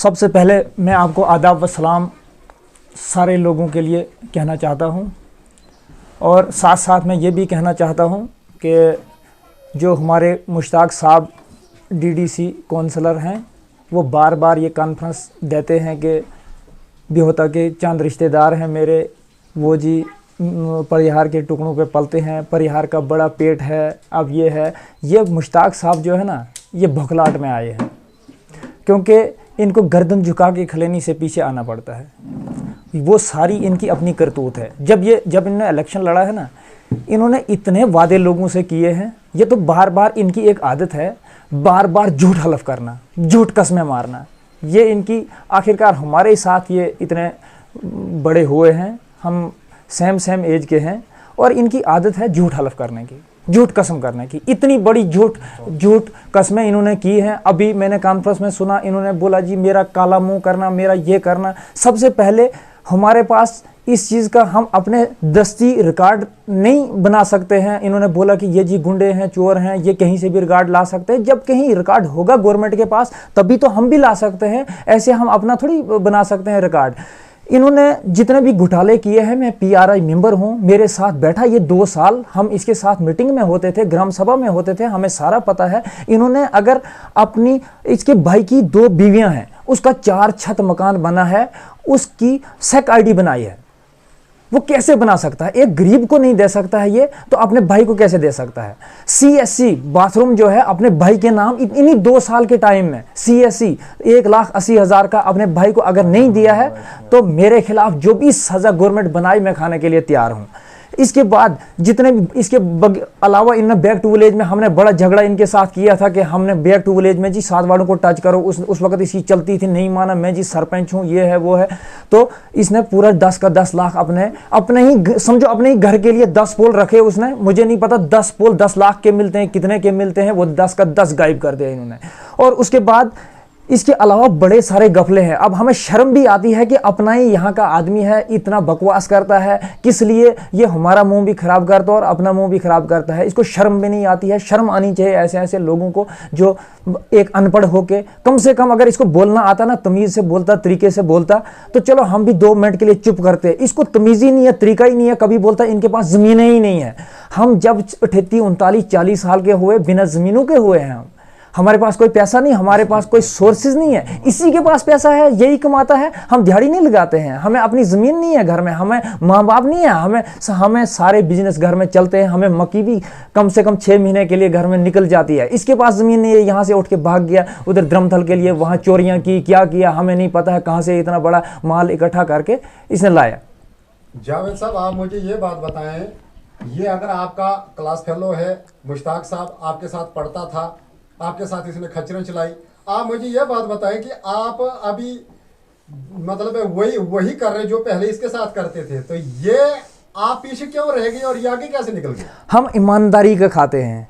सबसे पहले मैं आपको आदाब व सलाम सारे लोगों के लिए कहना चाहता हूं और साथ साथ मैं ये भी कहना चाहता हूं कि जो हमारे मुश्ताक साहब डीडीसी काउंसलर हैं वो बार बार ये कॉन्फ्रेंस देते हैं कि बेहोता के चंद रिश्तेदार हैं मेरे, वो जी परिहार के टुकड़ों पे पलते हैं, परिहार का बड़ा पेट है, अब ये है। ये मुश्ताक साहब जो है ना, ये भुखलाहट में आए हैं क्योंकि इनको गर्दन झुका के खलेनी से पीछे आना पड़ता है। वो सारी इनकी अपनी करतूत है। जब इन्होंने इलेक्शन लड़ा है ना, इन्होंने इतने वादे लोगों से किए हैं। ये तो बार बार इनकी एक आदत है, बार बार झूठ हलफ करना, झूठ कस्में मारना। ये इनकी आखिरकार हमारे साथ ये इतने बड़े हुए हैं, हम सेम एज के हैं और इनकी आदत है झूठ हलफ करने की, झूठ कसम करने की। इतनी बड़ी झूठ कस्में इन्होंने की हैं। अभी मैंने कॉन्फ्रेंस में सुना, इन्होंने बोला जी मेरा काला मुंह करना, मेरा ये करना। सबसे पहले हमारे पास इस चीज़ का हम अपने दस्ती रिकॉर्ड नहीं बना सकते हैं। इन्होंने बोला कि ये जी गुंडे हैं, चोर हैं, ये कहीं से भी रिकॉर्ड ला सकते हैं। जब कहीं रिकॉर्ड होगा गवर्नमेंट के पास तभी तो हम भी ला सकते हैं, ऐसे हम अपना थोड़ी बना सकते हैं रिकॉर्ड। इन्होंने जितने भी घोटाले किए हैं, मैं पीआरआई मेंबर हूं, मेरे साथ बैठा ये 2 साल, हम इसके साथ मीटिंग में होते थे, ग्राम सभा में होते थे, हमें सारा पता है। इन्होंने अगर अपनी इसके भाई की 2 बीवियां हैं, उसका 4 छत मकान बना है, उसकी सेक आईडी बनाई है। वो कैसे बना सकता है? एक गरीब को नहीं दे सकता है ये, तो अपने भाई को कैसे दे सकता है? सीएससी बाथरूम जो है अपने भाई के नाम, इन्हीं 2 साल के टाइम में सीएससी 1,80,000 का अपने भाई को अगर नहीं दिया है तो मेरे खिलाफ जो भी सजा गवर्नमेंट बनाई मैं खाने के लिए तैयार हूं। इसके बाद जितने भी इसके अलावा इन्होंने बैक टू विलेज में हमने बड़ा झगड़ा इनके साथ किया था कि हमने बैक टू विलेज में जी 7 वार्डों को टच करो। उस वक्त इसकी चलती थी, नहीं माना, मैं जी सरपंच हूँ, ये है वो है। तो इसने पूरा 10 का 10 लाख अपने ही समझो अपने ही घर के लिए 10 पोल रखे उसने। मुझे नहीं पता 10 पोल 10 लाख के मिलते हैं, कितने के मिलते हैं, वो 10 का 10 गायब कर दिया इन्होंने। और उसके बाद इसके अलावा बड़े सारे गफले हैं। अब हमें शर्म भी आती है कि अपना ही यहाँ का आदमी है, इतना बकवास करता है, किस लिए ये हमारा मुंह भी खराब करता है और अपना मुंह भी खराब करता है। इसको शर्म भी नहीं आती है। शर्म आनी चाहिए ऐसे लोगों को जो एक अनपढ़ होके, कम से कम अगर इसको बोलना आता ना, तमीज से बोलता, तरीके से बोलता, तो चलो हम भी 2 मिनट के लिए चुप करते। इसको तमीज ही नहीं है, तरीका ही नहीं है, कभी बोलता इनके पास जमीनें ही नहीं है। हम जब 38, 39, 40 साल के हुए, बिना जमीनों के हुए हैं। हमारे पास कोई पैसा नहीं, हमारे पास कोई सोर्सेज नहीं है, इसी के पास पैसा है, यही कमाता है। हम दिहाड़ी नहीं लगाते हैं, हमें अपनी ज़मीन नहीं है घर में, हमें माँ बाप नहीं है, हमें सारे बिजनेस घर में चलते हैं। हमें मक्की भी कम से कम 6 महीने के लिए घर में निकल जाती है। इसके पास ज़मीन नहीं है, यहाँ से उठ के भाग गया उधर द्रमथल के लिए, वहाँ चोरियाँ की, क्या किया हमें नहीं पता है, कहाँ से इतना बड़ा माल इकट्ठा करके इसने लाया। जावेद साहब, आप मुझे ये बात बताएं, ये अगर आपका क्लास फेलो है, मुश्ताक साहब आपके साथ पढ़ता था, आपके साथ इसने खच्चरें चलाई, आप मुझे यह बात बताएं कि आप अभी मतलब वही कर रहे जो पहले इसके साथ करते थे, तो ये आप पीछे क्यों रह गए और ये आगे कैसे निकल गए? हम ईमानदारी का खाते हैं।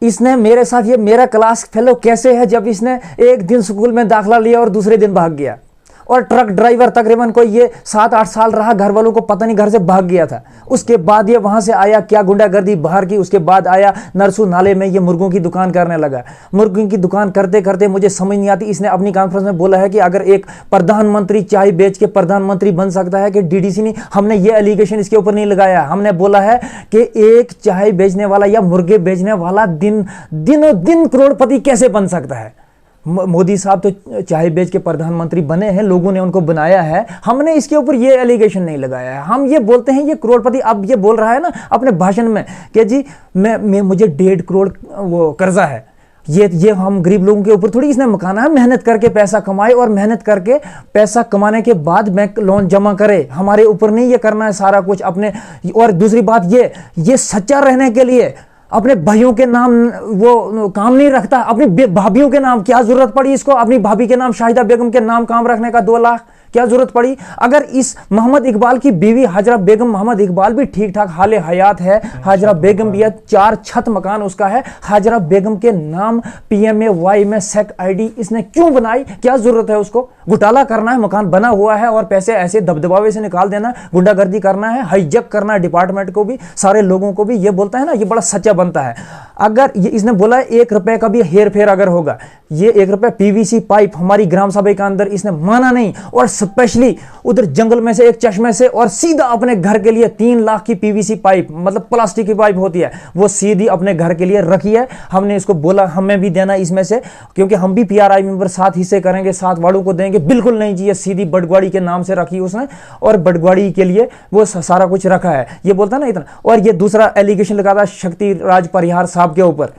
इसने मेरे साथ, ये मेरा क्लास फेलो कैसे है, जब इसने एक दिन स्कूल में दाखिला लिया और दूसरे दिन भाग गया। और ट्रक ड्राइवर तकरीबन कोई ये 7-8 साल रहा, घर वालों को पता नहीं, घर से भाग गया था। उसके बाद ये वहां से आया, क्या गुंडागर्दी बाहर की, उसके बाद आया नरसू नाले में ये मुर्गों की दुकान करने लगा। मुर्गों की दुकान करते करते मुझे समझ नहीं आती, इसने अपनी कॉन्फ्रेंस में बोला है कि अगर एक प्रधानमंत्री चाय बेच के प्रधानमंत्री बन सकता है कि डीडीसी नहीं। हमने ये एलिगेशन इसके ऊपर नहीं लगाया, हमने बोला है कि एक चाय बेचने वाला या मुर्गे बेचने वाला दिनों दिन करोड़पति कैसे बन सकता है। मोदी साहब तो चाय बेच के प्रधानमंत्री बने हैं, लोगों ने उनको बनाया है। हमने इसके ऊपर ये एलिगेशन नहीं लगाया है। हम ये बोलते हैं ये करोड़पति, अब ये बोल रहा है ना अपने भाषण में कि जी मुझे 1.5 करोड़ वो कर्जा है। ये हम गरीब लोगों के ऊपर थोड़ी इसने मकाना है। मेहनत करके पैसा कमाए और मेहनत करके पैसा कमाने के बाद बैंक लोन जमा करे, हमारे ऊपर नहीं ये करना है सारा कुछ अपने। और दूसरी बात ये सच्चा रहने के लिए अपने भाइयों के नाम वो काम नहीं रखता, अपनी भाभियों के नाम। क्या जरूरत पड़ी इसको अपनी भाभी के नाम, शाहिदा बेगम के नाम काम रखने का? 2 लाख क्या जरूरत पड़ी? अगर इस मोहम्मद इकबाल की बीवी हाजरा बेगम, मोहम्मद इकबाल भी ठीक ठाक हाले हयात है, हाजरा बेगम भी है, 4 छत मकान उसका है, हाजरा बेगम के नाम PMAY में सेक ID इसने क्यों बनाई? क्या जरूरत है उसको? घोटाला करना है, मकान बना हुआ है और पैसे ऐसे दबदबावे से निकाल देना, गुंडागर्दी करना है, हाईजैक करना है डिपार्टमेंट को भी, सारे लोगों को भी। ये बोलता है ना, ये बड़ा सच्चा बनता है। अगर ये इसने बोला 1 रुपए का भी हेर फेर अगर होगा, ये 1 रुपए PVC पाइप हमारी ग्राम सभा के अंदर इसने माना नहीं, और स्पेशली उधर जंगल में से एक चश्मे से और सीधा अपने घर के लिए 3 लाख की PVC पाइप, मतलब प्लास्टिक की पाइप होती है, वो सीधी अपने घर के लिए रखी है। हमने इसको बोला हमें भी देना इसमें से, क्योंकि हम भी PRI मेंबर 7 हिस्से करेंगे, 7 वालों को देंगे। बिल्कुल नहीं जी, ये सीधी बटगवाड़ी के नाम से रखी उसने, और बटगवाड़ी के लिए वो सारा कुछ रखा है। ये बोलता है ना इतना। और ये दूसरा एलिगेशन लगाता शक्ति राज परिहार साहब के ऊपर।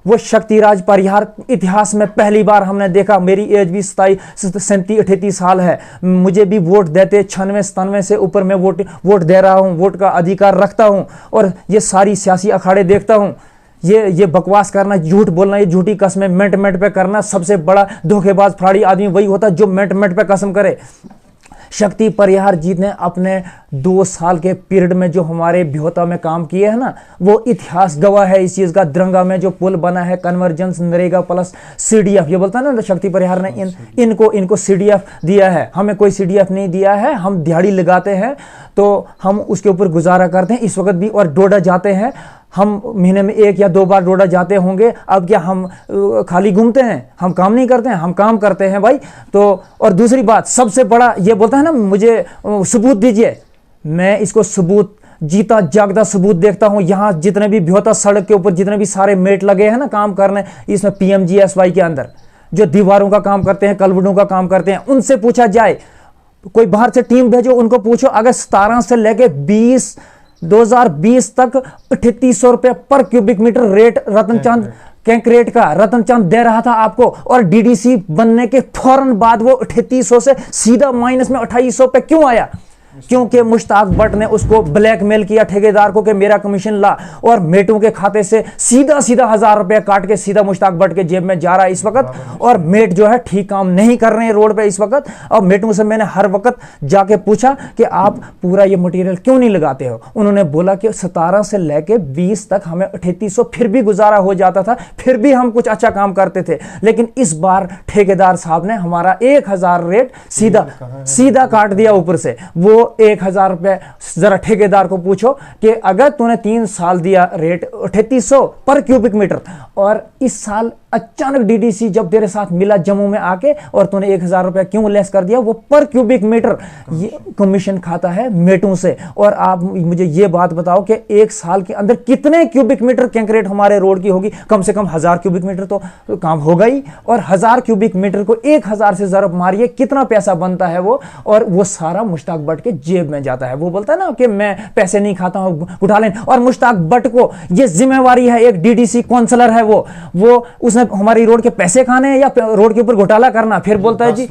वो शक्तिराज परिहार इतिहास में पहली बार हमने देखा। मेरी एज भी 37-38 साल है, मुझे भी वोट देते 96-97 से ऊपर मैं वोट दे रहा हूँ, वोट का अधिकार रखता हूँ, और ये सारी सियासी अखाड़े देखता हूँ। ये बकवास करना, झूठ बोलना, ये झूठी कस्में मिनट पे करना, सबसे बड़ा धोखेबाज फ्राडी आदमी वही होता है जो मिनट पे कसम करे। शक्ति परिहार जी ने अपने 2 साल के पीरियड में जो हमारे ब्योता में काम किए हैं ना, वो इतिहास गवाह है इस चीज का। द्रंगा में जो पुल बना है, कन्वर्जेंस, नरेगा प्लस CDF, ये बोलता है ना शक्ति परिहार ने इनको CDF दिया है, हमें कोई CDF नहीं दिया है। हम दिहाड़ी लगाते हैं तो हम उसके ऊपर गुजारा करते हैं इस वक्त भी, और डोडा जाते हैं हम, महीने में 1 या 2 बार डोडा जाते होंगे। अब क्या हम खाली घूमते हैं? हम काम नहीं करते हैं? हम काम करते हैं भाई। तो और दूसरी बात, सबसे बड़ा ये बोलता है ना मुझे सबूत दीजिए, मैं इसको सबूत, जीता जागता सबूत देखता हूं। यहां जितने भी ब्योता सड़क के ऊपर जितने भी सारे मेट लगे हैं ना काम करने, इसमें PMGSY के अंदर जो दीवारों का काम करते हैं, कलवड़ों का काम करते हैं, उनसे पूछा जाए, कोई बाहर से टीम भेजो, उनको पूछो, अगर 17 से लेके 2020 तक 3800 रुपए पर cubic metre rate Ratanchand concrete का रतनचंद दे रहा था आपको, और DDC बनने के फौरन बाद वो 3800 से सीधा माइनस में 2800 पे क्यों आया? क्योंकि मुश्ताक भट्ट ने उसको ब्लैकमेल किया ठेकेदार को कि मेरा कमीशन ला, और मेटों के खाते से सीधा 1000 रुपए काट के सीधा मुश्ताक भट्ट के जेब में जा रहा है इस वक्त। और मेट जो है ठीक काम नहीं कर रहे हैं रोड पे इस वक्त। और मेटों से मैंने हर वक्त जाके पूछा कि आप पूरा ये मटेरियल क्यों नहीं लगाते हो? उन्होंने बोला कि 17 से लेके 20 तक हमें 3800 फिर भी गुजारा हो जाता था, फिर भी हम कुछ अच्छा काम करते थे। लेकिन इस बार ठेकेदार साहब ने हमारा 1000 रेट सीधा काट दिया ऊपर से। वो 1000 रुपए, जरा ठेकेदार को पूछो कि अगर तूने 3 साल दिया रेट 3800 पर क्यूबिक मीटर, और इस साल अचानक DDC जब तेरे साथ मिला जम्मू में आके, और तूने 1000 रुपए क्यों लेस कर दिया? वो पर क्यूबिक मीटर ये कमीशन खाता है मेटों से। और आप मुझे ये बात बताओ कि 1 साल के अंदर कितने क्यूबिक मीटर कंक्रीट हमारे रोड की होगी? कम से कम 1000 क्यूबिक मीटर तो काम होगा ही, और 1000 क्यूबिक मीटर को 1000 से जरब मारिए, कितना पैसा बनता है वो, और वो सारा मुश्ताक भट्ट के जेब में जाता है। वो बोलता है ना कि मैं पैसे नहीं खाता हूं, उठा लें। और मुश्ताक भट्ट को ये जिम्मेवारी है, एक DDC काउंसलर है वो उसने हमारी रोड के पैसे खाने हैं या रोड के ऊपर घोटाला करना। फिर बोलता है जी,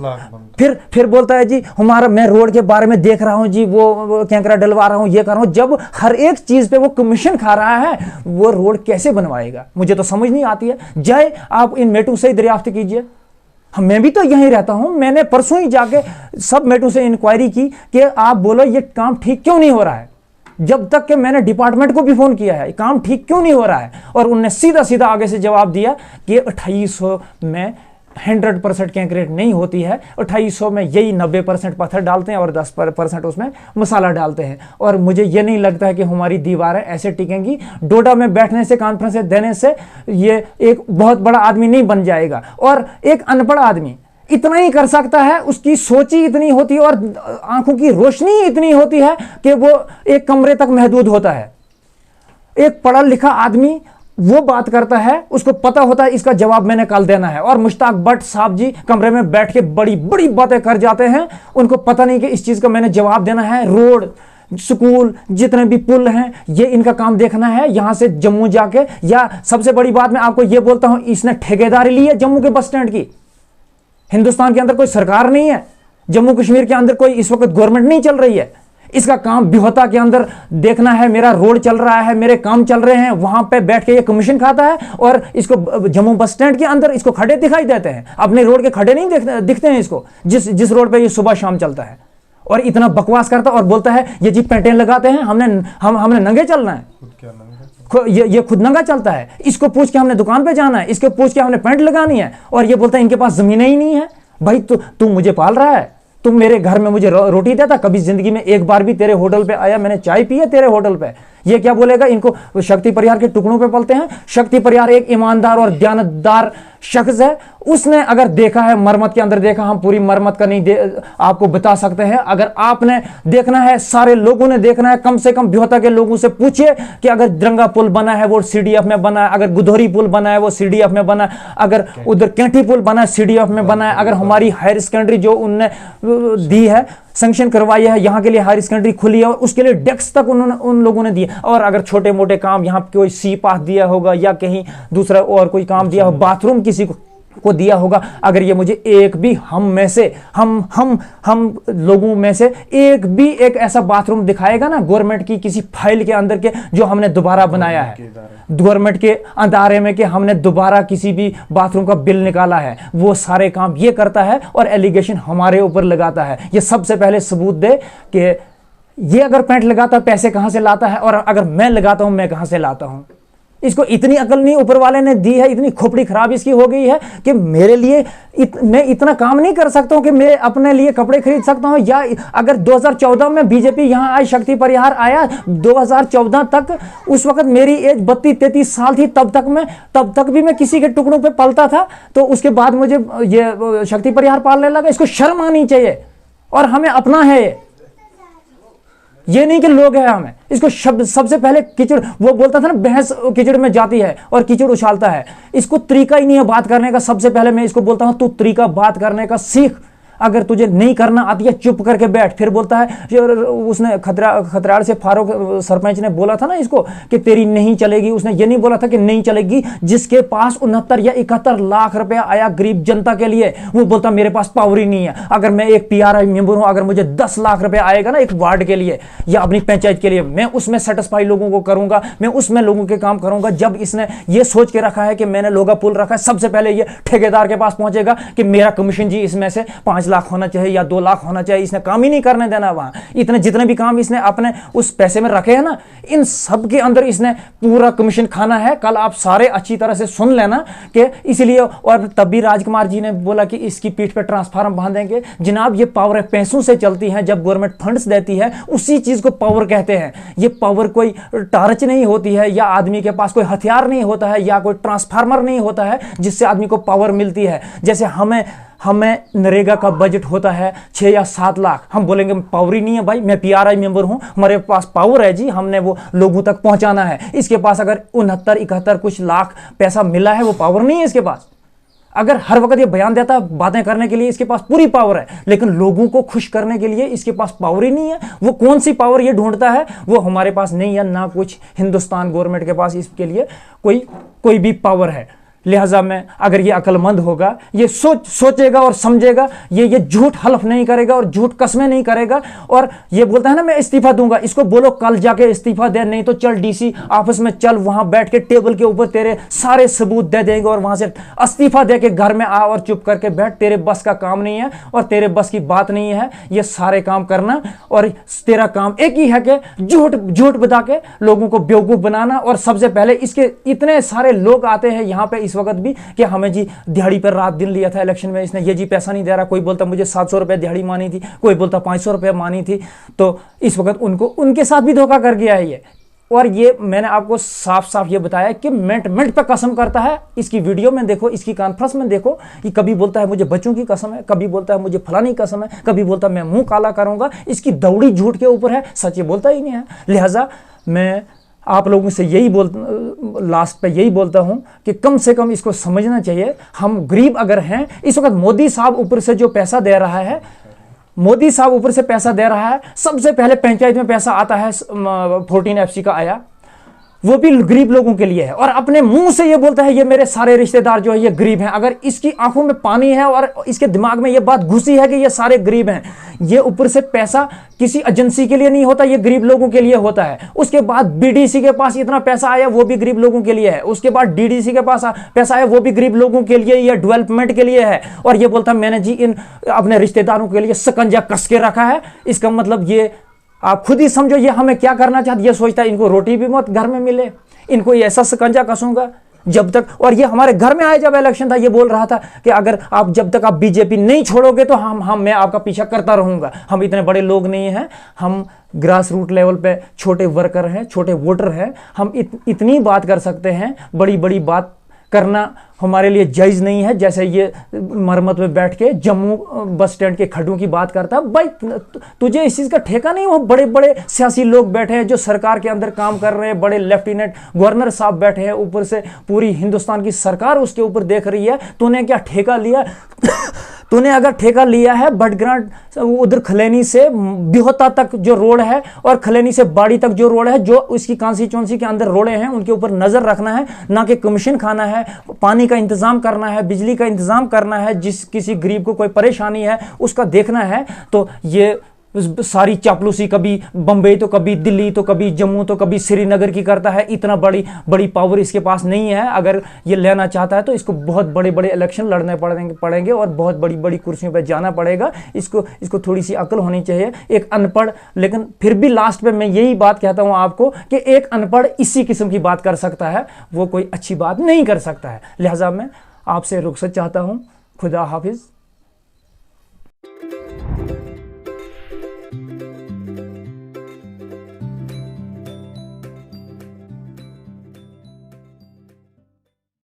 फिर बोलता है जी हमारा, मैं रोड के बारे में देख रहा हूं जी, वो कैंकरा डलवा रहा हूं, ये कर रहा हूं। जब हर एक चीज पे वो कमीशन खा रहा है, वो रोड कैसे बनवाएगा? मुझे तो समझ नहीं आती है। जय आप इन मेटों से ही दरियाफ्त कीजिए। मैं भी तो यहीं रहता हूं, मैंने परसों ही जाके सब मेटों से इंक्वायरी की कि आप बोलो ये काम ठीक क्यों नहीं हो रहा है। जब तक कि मैंने डिपार्टमेंट को भी फोन किया है, काम ठीक क्यों नहीं हो रहा है, और उन्होंने सीधा आगे से जवाब दिया कि 2800 में 100% कंक्रीट नहीं होती है, 2800 में यही 90% पत्थर डालते हैं और 10% उसमें मसाला डालते हैं। और मुझे ये नहीं लगता है कि हमारी दीवारें ऐसे टिकेंगी। डोडा में बैठने से, कॉन्फ्रेंस देने से ये एक बहुत बड़ा आदमी नहीं बन जाएगा। और एक अनपढ़ आदमी इतना ही कर सकता है, उसकी सोच ही इतनी होती है और आंखों की रोशनी इतनी होती है कि वो एक कमरे तक महदूद होता है। एक पढ़ा लिखा आदमी वो बात करता है, उसको पता होता है इसका जवाब मैंने कल देना है, और मुश्ताक भट्ट साहब जी कमरे में बैठ के बड़ी बड़ी बातें कर जाते हैं। उनको पता नहीं कि इस चीज का मैंने जवाब देना है। रोड, स्कूल, जितने भी पुल हैं, ये इनका काम देखना है यहां से जम्मू जाके। या सबसे बड़ी बात मैं आपको ये बोलता हूं, इसने ठेकेदारी ली है जम्मू के बस स्टैंड की। हिंदुस्तान के अंदर कोई सरकार नहीं है, जम्मू कश्मीर के अंदर कोई इस वक्त गवर्नमेंट नहीं चल रही है। इसका काम बिहोता के अंदर देखना है, मेरा रोड चल रहा है, मेरे काम चल रहे हैं, वहां पे बैठ के ये कमीशन खाता है, और इसको जम्मू बस स्टैंड के अंदर इसको खड़े दिखाई देते हैं, अपने रोड के खड़े नहीं दिखते हैं इसको, जिस रोड पे ये सुबह शाम चलता है, और इतना बकवास करता और बोलता है ये जी पेंटें लगाते हैं, हमने नंगे चलना है, ये खुद नंगा चलता है, इसको पूछ के हमने दुकान पे जाना है, इसको पूछ के हमने पैंट लगानी है, और ये बोलता है इनके पास जमीनें ही नहीं है। भाई तू मुझे पाल रहा है, तुम मेरे घर में मुझे रोटी देता, कभी जिंदगी में एक बार भी तेरे होटल पे आया, मैंने चाय पी है तेरे होटल पे? ये क्या बोलेगा? इनको शक्ति परिहार के टुकड़ों पे पलते हैं। शक्ति परिहार एक ईमानदार और दयानतदार शख्स है, उसने अगर देखा है मरम्मत के अंदर देखा, हम पूरी मरम्मत का नहीं आपको बता सकते हैं। अगर आपने देखना है, सारे लोगों ने देखना है, कम से कम बिहोता के लोगों से पूछिए कि अगर दरंगा पुल बना है वो सीडीएफ में बना है, अगर गुधोरी पुल बना है वो सीडीएफ में बना है, अगर उधर कैंठी पुल बना है सीडीएफ में बना है, अगर हमारी हायर सेकेंडरी जो उनने दी है, सैंक्शन करवाई है, यहाँ के लिए हायर सेकेंडरी खुली है और उसके लिए डेस्क तक उन लोगों ने दिया। और अगर छोटे मोटे काम यहाँ कोई सी पास दिया होगा या कहीं दूसरा और कोई काम दिया हो, बाथरूम किसी को दिया होगा, अगर ये मुझे एक भी हम लोगों में से एक भी एक ऐसा बाथरूम दिखाएगा ना गवर्नमेंट की किसी फाइल के अंदर के जो हमने दोबारा बनाया है, गवर्नमेंट के अदारे में कि हमने दोबारा किसी भी बाथरूम का बिल निकाला है, वो सारे काम ये करता है और एलिगेशन हमारे ऊपर लगाता है। ये सबसे पहले सबूत दे कि ये अगर पेंट लगाता पैसे कहां से लाता है, और अगर मैं लगाता हूं मैं कहां से लाता हूं। इसको इतनी अकल नहीं ऊपर वाले ने दी है, इतनी खोपड़ी खराब इसकी हो गई है कि मेरे लिए मैं इतना काम नहीं कर सकता हूं कि मैं अपने लिए कपड़े खरीद सकता हूं। या अगर 2014 में बीजेपी यहां आई, शक्ति परिहार आया 2014 तक, उस वक्त मेरी एज 32-33 साल थी, तब तक भी मैं किसी के टुकड़ों पे पलता था, तो उसके बाद मुझे ये शक्ति परिहार पालने लगा। इसको शर्म आनी चाहिए, और हमें अपना है ये नहीं कि लोग हैं हमें। इसको शब्द सबसे पहले कीचड़, वो बोलता था ना भैंस कीचड़ में जाती है और कीचड़ उछालता है, इसको तरीका ही नहीं है बात करने का। सबसे पहले मैं इसको बोलता हूं तू तरीका बात करने का सीख, अगर तुझे नहीं करना आती है चुप करके बैठ। फिर बोलता है, उसने खतराड़ से फारूक सरपंच ने बोला था ना इसको कि तेरी नहीं चलेगी, उसने ये नहीं बोला था कि नहीं चलेगी। जिसके पास 69 या 71 लाख रुपया आया गरीब जनता के लिए, वो बोलता मेरे पास पावर ही नहीं है। अगर मैं एक पीआरआई मेंबर हूं, अगर मुझे 10 लाख रुपया आएगा ना एक वार्ड के लिए या अपनी पंचायत के लिए, मैं उसमें सेटिस्फाई लोगों को करूंगा, मैं उसमें लोगों के काम करूंगा। जब इसने ये सोच के रखा है कि मैंने लोगा पुल रखा है, सबसे पहले ये ठेकेदार के पास पहुंचेगा कि मेरा कमीशन जी इसमें से 5 लाख होना चाहिए या 2 लाख होना चाहिए। इसने काम ही नहीं करने देना वहां। इतने जितने भी काम इसने अपने उस पैसे में रखे हैं ना, इन सब के अंदर इसने पूरा कमीशन खाना है। कल आप सारे अच्छी तरह से सुन लेना कि इसलिए, और तब भी राजकुमार जी ने बोला कि इसकी पीठ पे ट्रांसफार्म बांधेंगे। जनाब ये पावर पैसों से चलती है, जब गवर्नमेंट फंड्स देती है उसी चीज को पावर कहते हैं। ये पावर कोई टार्च नहीं होती है, या आदमी के पास कोई हथियार नहीं होता है, या कोई ट्रांसफार्मर नहीं होता है जिससे आदमी को पावर मिलती है। जैसे हमें नरेगा का बजट होता है 6 या 7 लाख, हम बोलेंगे पावर ही नहीं है भाई, मैं पीआरआई मेंबर हूं, हमारे पास पावर है जी, हमने वो लोगों तक पहुंचाना है। इसके पास अगर 69-71 कुछ लाख पैसा मिला है, वो पावर नहीं है इसके पास। अगर हर वक्त ये बयान देता है बातें करने के लिए इसके पास पूरी पावर है, लेकिन लोगों को खुश करने के लिए इसके पास पावर ही नहीं है। वो कौन सी पावर ये ढूंढता है, वो हमारे पास नहीं है, ना कुछ हिंदुस्तान गवर्नमेंट के पास इसके लिए कोई भी पावर है। लिहाजा में अगर ये अक्लमंद होगा, ये सोचेगा और समझेगा, ये झूठ हल्फ नहीं करेगा और झूठ कस्में नहीं करेगा। और ये बोलता है ना मैं इस्तीफा दूंगा, इसको बोलो कल जाके इस्तीफा दे, नहीं तो चल डीसी ऑफिस में चल, वहां बैठ के टेबल के ऊपर तेरे सारे सबूत दे देंगे और वहां से इस्तीफा दे के घर में आ और चुप करके बैठ। तेरे बस का काम नहीं है और तेरे बस की बात नहीं है ये सारे काम करना, और तेरा काम एक ही है कि झूठ बता के लोगों को बेवकूफ बनाना। और सबसे पहले इसके इतने सारे लोग आते हैं यहाँ पे इस वक्त भी कि हमें जी दिहाड़ी पर रात दिन लिया था इलेक्शन में, इसने ये जी पैसा नहीं दे रहा। कोई बोलता मुझे 700 रुपये दिहाड़ी मानी थी, कोई बोलता 500 रुपये मानी थी। तो इस वक्त उनके साथ भी धोखा कर गया है ये। और ये मैंने आपको साफ साफ ये बताया कि मिनट पे कसम करता है। इसकी वीडियो में देखो, इसकी कॉन्फ्रेंस में देखो कि कभी बोलता है मुझे बच्चों की कसम है, कभी बोलता है मुझे फलानी कसम है, कभी बोलता है मैं मुंह काला करूंगा। इसकी दौड़ी झूठ के ऊपर है, सच ये बोलता ही नहीं है। लिहाजा मैं आप लोगों से लास्ट पे यही बोलता हूं कि कम से कम इसको समझना चाहिए। हम गरीब अगर हैं, इस वक्त मोदी साहब ऊपर से जो पैसा दे रहा है, मोदी साहब ऊपर से पैसा दे रहा है, सबसे पहले पंचायत में पैसा आता है 14 FC का आया, वो भी गरीब लोगों के लिए है, और अपने मुंह से ये बोलता है ये मेरे सारे रिश्तेदार जो है ये गरीब हैं। अगर इसकी आंखों में पानी है और इसके दिमाग में ये बात घुसी है कि ये सारे गरीब हैं, ये ऊपर से पैसा किसी एजेंसी के लिए नहीं होता, ये गरीब लोगों के लिए होता है। उसके बाद बीडीसी के पास इतना पैसा आया, वो भी गरीब लोगों के लिए है। उसके बाद डीडीसी के पास पैसा आया, वो भी गरीब लोगों के लिए, ये डेवलपमेंट के लिए है। और ये बोलता है मैंने जी इन अपने रिश्तेदारों के लिए शिकंजा कस के रखा है। इसका मतलब ये आप खुद ही समझो ये हमें क्या करना चाहते। ये सोचता है इनको रोटी भी मत घर में मिले, इनको ऐसा शिकंजा कसूंगा जब तक। और ये हमारे घर में आए जब इलेक्शन था, ये बोल रहा था कि अगर आप जब तक आप बीजेपी नहीं छोड़ोगे तो हम मैं आपका पीछा करता रहूंगा। हम इतने बड़े लोग नहीं हैं, हम ग्रास रूट लेवल पे छोटे वर्कर हैं, छोटे वोटर हैं। हम इतनी बात कर सकते हैं, बड़ी बड़ी बात करना हमारे लिए जायज़ नहीं है। जैसे ये मरम्मत में बैठ के जम्मू बस स्टैंड के खड्डों की बात करता है। भाई तुझे इस चीज़ का ठेका नहीं, वो बड़े बड़े सियासी लोग बैठे हैं जो सरकार के अंदर काम कर रहे हैं, बड़े लेफ्टिनेंट गवर्नर साहब बैठे हैं, ऊपर से पूरी हिंदुस्तान की सरकार उसके ऊपर देख रही है। तूने क्या ठेका लिया? तूने अगर ठेका लिया है बडग्रांट उधर खलेनी से बिहोता तक जो रोड है और खलेनी से बाड़ी तक जो रोड है, जो उसकी कॉन्स्टिट्यूंसी के अंदर रोडे हैं, उनके ऊपर नजर रखना है, ना कि कमीशन खाना है। पानी का इंतजाम करना है, बिजली का इंतजाम करना है, जिस किसी गरीब को कोई परेशानी है उसका देखना है। तो ये सारी चापलूसी कभी बम्बई तो कभी दिल्ली तो कभी जम्मू तो कभी श्रीनगर की करता है। इतना बड़ी पावर इसके पास नहीं है। अगर ये लेना चाहता है तो इसको बहुत बड़े बड़े इलेक्शन लड़ने पड़ेंगे और बहुत बड़ी बड़ी कुर्सियों पर जाना पड़ेगा। इसको थोड़ी सी अकल होनी चाहिए। एक अनपढ़, लेकिन फिर भी लास्ट में मैं यही बात कहता हूँ आपको कि एक अनपढ़ इसी किस्म की बात कर सकता है, वो कोई अच्छी बात नहीं कर सकता है। लिहाजा मैं आपसे रुखसत चाहता हूँ। खुदा हाफिज़।